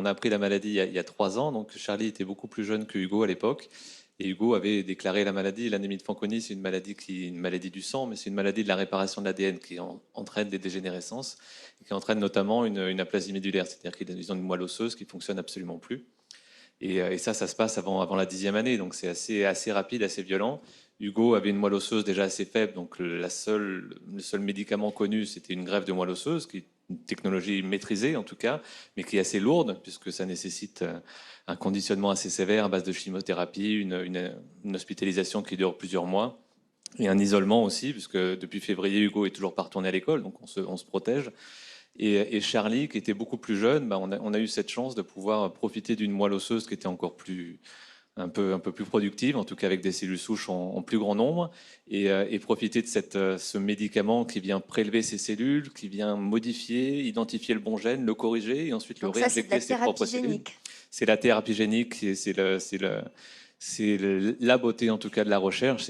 On a appris la maladie il y a 3 ans, donc Charlie était beaucoup plus jeune que Hugo à l'époque. Et Hugo avait déclaré la maladie. L'anémie de Fanconi, c'est une maladie du sang, mais c'est une maladie de la réparation de l'ADN qui entraîne des dégénérescences, et qui entraîne notamment une aplasie médulaire, c'est-à-dire qu'ils ont une moelle osseuse qui fonctionne absolument plus. Et ça se passe avant la 10e année, donc c'est assez rapide, assez violent. Hugo avait une moelle osseuse déjà assez faible, donc le seul médicament connu, c'était une greffe de moelle osseuse, qui est une technologie maîtrisée en tout cas, mais qui est assez lourde, puisque ça nécessite un conditionnement assez sévère à base de chimiothérapie, une hospitalisation qui dure plusieurs mois, et un isolement aussi, puisque depuis février, Hugo est toujours pas retourné à l'école, donc on se protège. Et Charlie, qui était beaucoup plus jeune, bah, on a eu cette chance de pouvoir profiter d'une moelle osseuse qui était encore un peu plus productive, en tout cas avec des cellules souches en plus grand nombre, et profiter de ce médicament qui vient prélever ces cellules, qui vient modifier, identifier le bon gène, le corriger, et ensuite le Donc ça, c'est de la réinjecter ses propres thérapie cellules. génique. C'est la thérapie génique, la beauté en tout cas de la recherche.